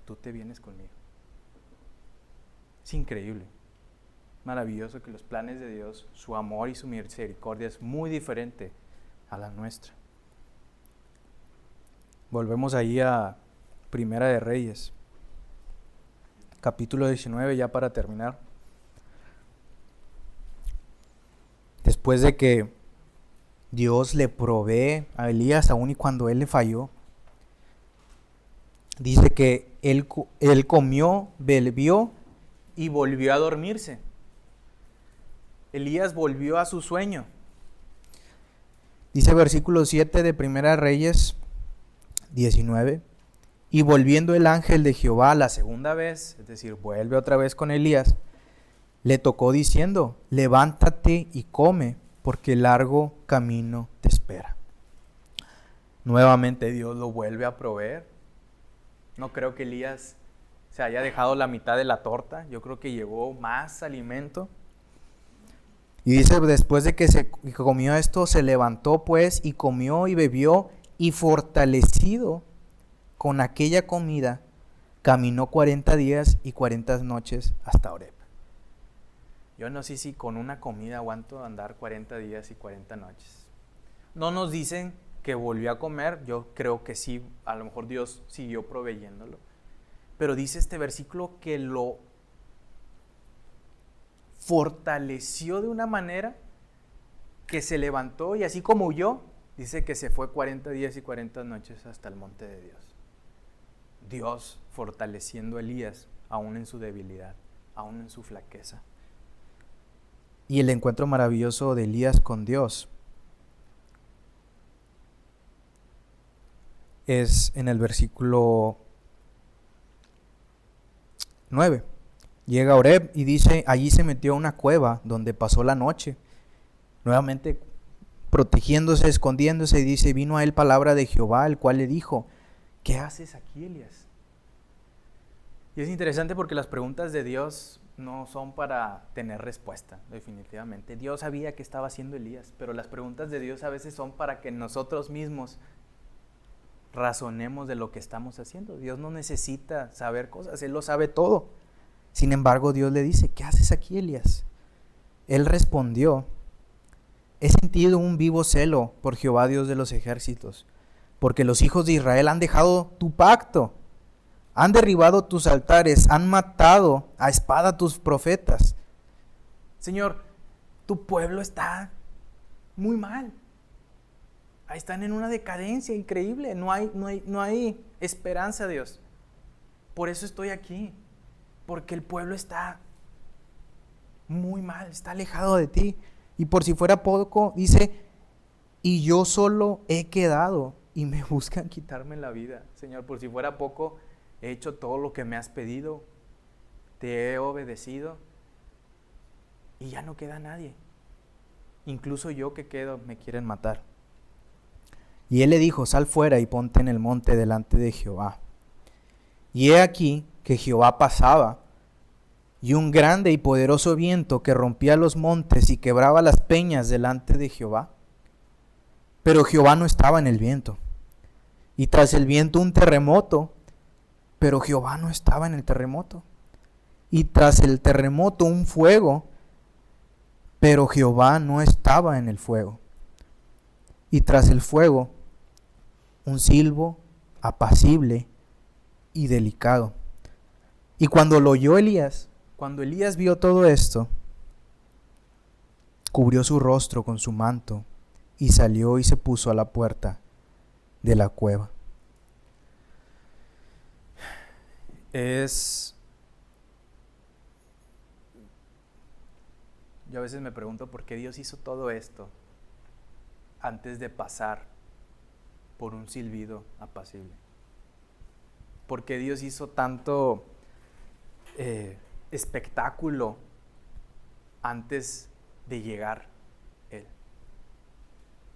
Tú te vienes conmigo. Es increíble, maravilloso que los planes de Dios, su amor y su misericordia es muy diferente a la nuestra. Volvemos ahí a Primera de Reyes, capítulo 19, ya para terminar. Después de que Dios le provee a Elías, aun y cuando él le falló, dice que él comió, bebió y volvió a dormirse. Elías volvió a su sueño. Dice versículo 7 de Primera Reyes 19: y volviendo el ángel de Jehová la segunda vez, es decir, vuelve otra vez con Elías, le tocó diciendo: levántate y come, porque largo camino te espera. Nuevamente Dios lo vuelve a proveer. No creo que Elías se haya dejado la mitad de la torta. Yo creo que llevó más alimento. Y dice, después de que se comió esto, se levantó pues y comió y bebió, y fortalecido con aquella comida, caminó 40 días y 40 noches hasta Horeb. Yo no sé si con una comida aguanto andar 40 días y 40 noches. No nos dicen que volvió a comer, yo creo que sí, a lo mejor Dios siguió proveyéndolo. Pero dice este versículo que lo fortaleció de una manera que se levantó y así como huyó, dice que se fue 40 días y 40 noches hasta el monte de Dios. Dios fortaleciendo a Elías aún en su debilidad, aún en su flaqueza. Y el encuentro maravilloso de Elías con Dios es en el versículo 9. Llega a Horeb y dice, allí se metió a una cueva donde pasó la noche. Nuevamente protegiéndose, escondiéndose, y dice, vino a él palabra de Jehová, el cual le dijo, ¿qué haces aquí, Elías? Y es interesante porque las preguntas de Dios no son para tener respuesta, definitivamente. Dios sabía qué estaba haciendo Elías, pero las preguntas de Dios a veces son para que nosotros mismos razonemos de lo que estamos haciendo. Dios no necesita saber cosas, Él lo sabe todo. Sin embargo, Dios le dice, ¿qué haces aquí, Elías? Él respondió, he sentido un vivo celo por Jehová Dios de los ejércitos, porque los hijos de Israel han dejado tu pacto, han derribado tus altares, han matado a espada tus profetas. Señor, tu pueblo está muy mal. Ahí están en una decadencia increíble. No hay esperanza, Dios. Por eso estoy aquí. Porque el pueblo está muy mal, está alejado de ti. Y por si fuera poco, dice, y yo solo he quedado y me buscan quitarme la vida. Señor, por si fuera poco, he hecho todo lo que me has pedido, te he obedecido y ya no queda nadie. Incluso yo que quedo me quieren matar. Y él le dijo, sal fuera y ponte en el monte delante de Jehová. Y he aquí que Jehová pasaba, y un grande y poderoso viento que rompía los montes y quebraba las peñas delante de Jehová. Pero Jehová no estaba en el viento. Y tras el viento un terremoto, pero Jehová no estaba en el terremoto. Y tras el terremoto un fuego, pero Jehová no estaba en el fuego. Y tras el fuego un silbo apacible y delicado. Y cuando lo oyó Elías, cuando Elías vio todo esto, cubrió su rostro con su manto y salió y se puso a la puerta de la cueva. Yo a veces me pregunto por qué Dios hizo todo esto antes de pasar por un silbido apacible. ¿Por qué Dios hizo tanto espectáculo antes de llegar Él?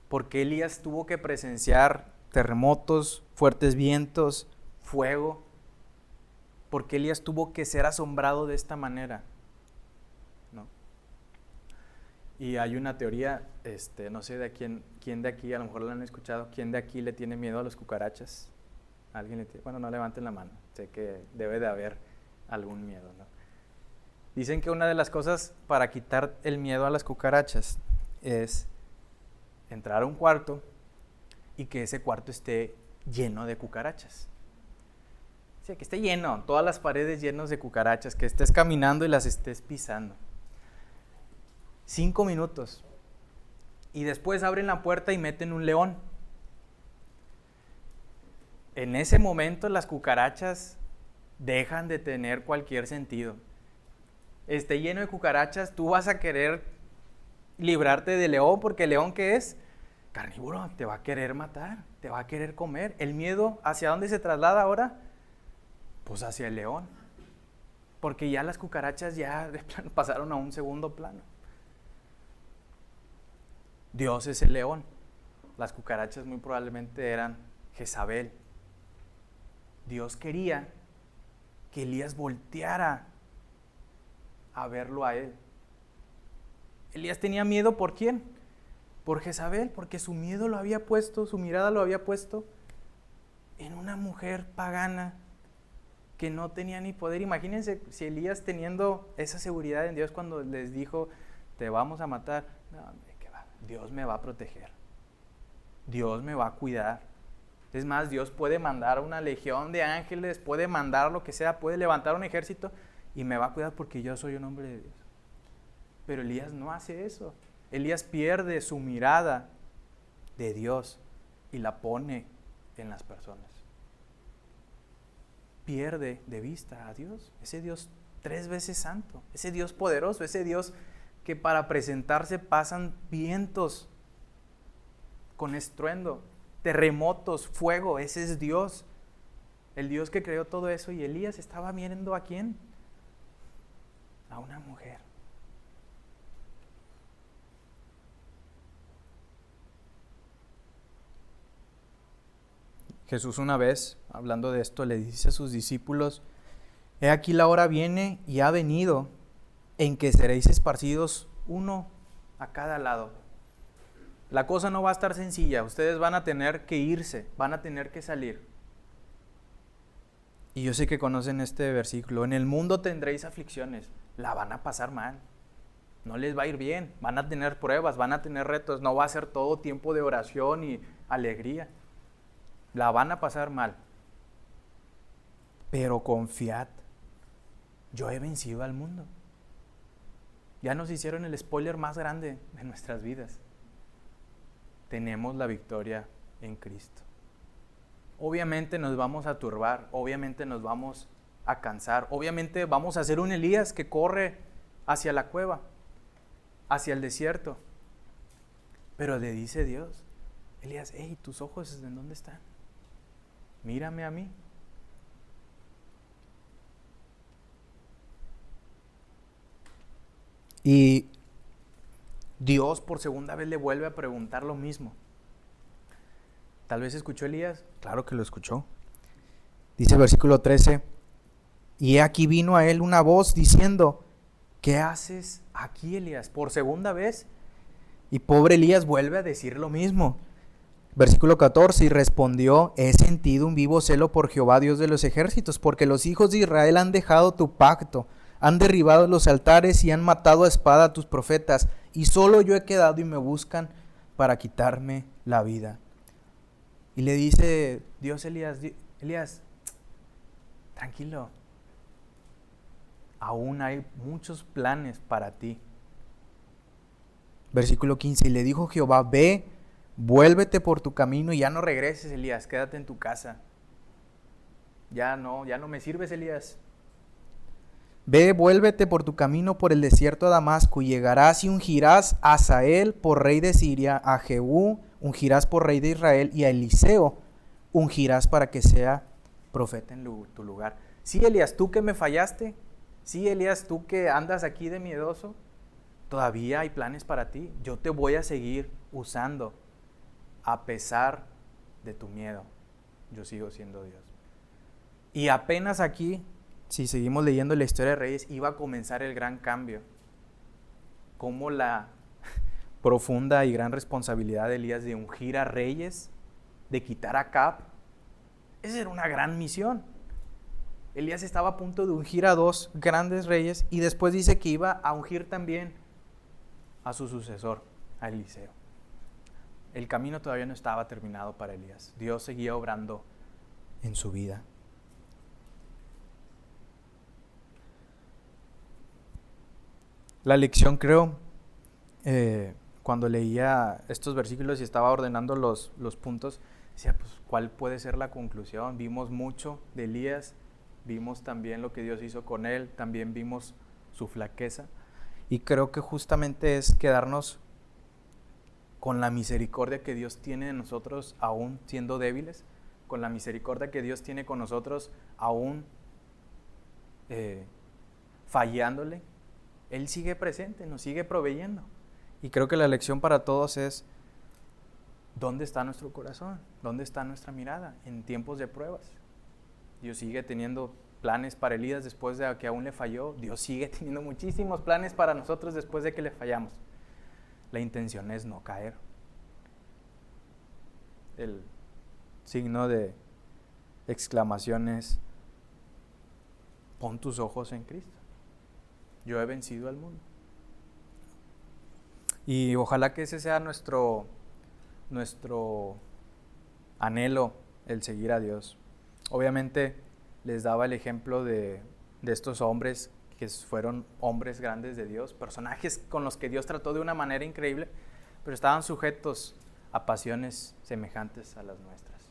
¿Por qué Elías tuvo que presenciar terremotos, fuertes vientos, fuego? ¿Por qué Elías tuvo que ser asombrado de esta manera? ¿No? Y hay una teoría, no sé de quién de aquí, a lo mejor la han escuchado, ¿quién de aquí le tiene miedo a las cucarachas? ¿Alguien le tiene? Bueno, no levanten la mano, sé que debe de haber algún miedo, ¿no? Dicen que una de las cosas para quitar el miedo a las cucarachas es entrar a un cuarto y que ese cuarto esté lleno de cucarachas. Sí, que esté lleno, todas las paredes llenas de cucarachas, que estés caminando y las estés pisando. 5 minutos. Y después abren la puerta y meten un león. En ese momento las cucarachas dejan de tener cualquier sentido. Esté lleno de cucarachas, tú vas a querer librarte del león, porque el león, ¿qué es? Carnívoro, te va a querer matar, te va a querer comer. El miedo, ¿hacia dónde se traslada ahora? Pues hacia el león, porque ya las cucarachas ya de plano pasaron a un segundo plano. Dios es el león, las cucarachas muy probablemente eran Jezabel. Dios quería que Elías volteara a verlo a él. Elías tenía miedo, ¿por quién? Por Jezabel, porque su miedo lo había puesto, su mirada lo había puesto en una mujer pagana que no tenía ni poder. Imagínense si Elías, teniendo esa seguridad en Dios, cuando les dijo, te vamos a matar, no, hombre, ¿qué va? Dios me va a proteger, Dios me va a cuidar. Es más, Dios puede mandar una legión de ángeles, puede mandar lo que sea, puede levantar un ejército y me va a cuidar porque yo soy un hombre de Dios. Pero Elías no hace eso. Elías pierde su mirada de Dios y la pone en las personas. Pierde de vista a Dios, ese Dios 3 veces santo, ese Dios poderoso, ese Dios que para presentarse pasan vientos con estruendo, terremotos, fuego. Ese es Dios, el Dios que creó todo eso. Y Elías estaba viendo ¿a quién? A una mujer. Jesús una vez, hablando de esto, le dice a sus discípulos, he aquí la hora viene y ha venido en que seréis esparcidos uno a cada lado. La cosa no va a estar sencilla, ustedes van a tener que irse, van a tener que salir. Y yo sé que conocen este versículo, en el mundo tendréis aflicciones, la van a pasar mal, no les va a ir bien, van a tener pruebas, van a tener retos, no va a ser todo tiempo de oración y alegría. La van a pasar mal. Pero confiad, yo he vencido al mundo. Ya nos hicieron el spoiler más grande de nuestras vidas. Tenemos la victoria en Cristo. Obviamente nos vamos a turbar, obviamente nos vamos a cansar, obviamente vamos a hacer un Elías que corre hacia la cueva, hacia el desierto. Pero le dice Dios, Elías, hey, tus ojos, ¿en dónde están? Mírame a mí. Y Dios por segunda vez le vuelve a preguntar lo mismo. Tal vez escuchó Elías, claro que lo escuchó. Dice el versículo 13, y aquí vino a él una voz diciendo, ¿qué haces aquí, Elías? Por segunda vez. Y pobre Elías vuelve a decir lo mismo. Versículo 14, y respondió, he sentido un vivo celo por Jehová, Dios de los ejércitos, porque los hijos de Israel han dejado tu pacto, han derribado los altares y han matado a espada a tus profetas, y solo yo he quedado y me buscan para quitarme la vida. Y le dice Dios a Elías, Elías, tranquilo, aún hay muchos planes para ti. Versículo 15, y le dijo Jehová, ve, vuélvete por tu camino y ya no regreses, Elías, quédate en tu casa. Ya no me sirves, Elías. Ve, vuélvete por tu camino por el desierto de Damasco y llegarás y ungirás a Hazael por rey de Siria, a Jehú ungirás por rey de Israel y a Eliseo ungirás para que sea profeta en tu lugar. Sí, Elías, tú que me fallaste, sí, Elías, tú que andas aquí de miedoso, todavía hay planes para ti. Yo te voy a seguir usando. A pesar de tu miedo, yo sigo siendo Dios. Y apenas aquí, si seguimos leyendo la historia de Reyes, iba a comenzar el gran cambio. Como la profunda y gran responsabilidad de Elías de ungir a reyes, de quitar a Acab. Esa era una gran misión. Elías estaba a punto de ungir a 2 grandes reyes y después dice que iba a ungir también a su sucesor, a Eliseo. El camino todavía no estaba terminado para Elías. Dios seguía obrando en su vida. La lección, creo, cuando leía estos versículos y estaba ordenando los puntos, decía, pues, ¿cuál puede ser la conclusión? Vimos mucho de Elías, vimos también lo que Dios hizo con él, también vimos su flaqueza. Y creo que justamente es quedarnos con la misericordia que Dios tiene de nosotros aún siendo débiles, con la misericordia que Dios tiene con nosotros aún fallándole. Él sigue presente, nos sigue proveyendo. Y creo que la lección para todos es, ¿dónde está nuestro corazón? ¿Dónde está nuestra mirada en tiempos de pruebas? Dios sigue teniendo planes para Elías después de que aún le falló. Dios sigue teniendo muchísimos planes para nosotros después de que le fallamos. La intención es no caer. El signo de exclamación es: pon tus ojos en Cristo. Yo he vencido al mundo. Y ojalá que ese sea nuestro anhelo, el seguir a Dios. Obviamente les daba el ejemplo de estos hombres que fueron hombres grandes de Dios, personajes con los que Dios trató de una manera increíble, pero estaban sujetos a pasiones semejantes a las nuestras.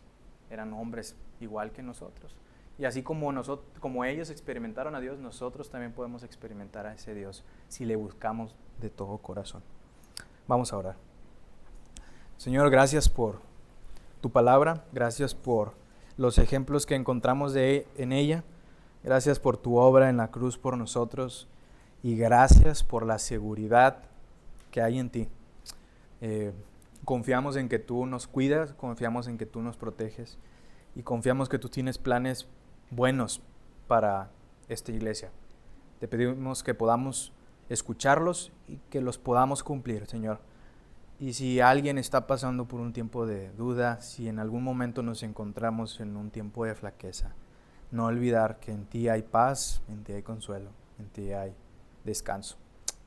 Eran hombres igual que nosotros. Y así como ellos experimentaron a Dios, nosotros también podemos experimentar a ese Dios si le buscamos de todo corazón. Vamos a orar. Señor, gracias por tu palabra, gracias por los ejemplos que encontramos en ella, gracias por tu obra en la cruz por nosotros y gracias por la seguridad que hay en ti. Confiamos en que tú nos cuidas, confiamos en que tú nos proteges y confiamos que tú tienes planes buenos para esta iglesia. Te pedimos que podamos escucharlos y que los podamos cumplir, Señor. Y si alguien está pasando por un tiempo de duda, si en algún momento nos encontramos en un tiempo de flaqueza, no olvidar que en ti hay paz, en ti hay consuelo, en ti hay descanso.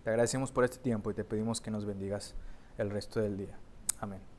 Te agradecemos por este tiempo y te pedimos que nos bendigas el resto del día. Amén.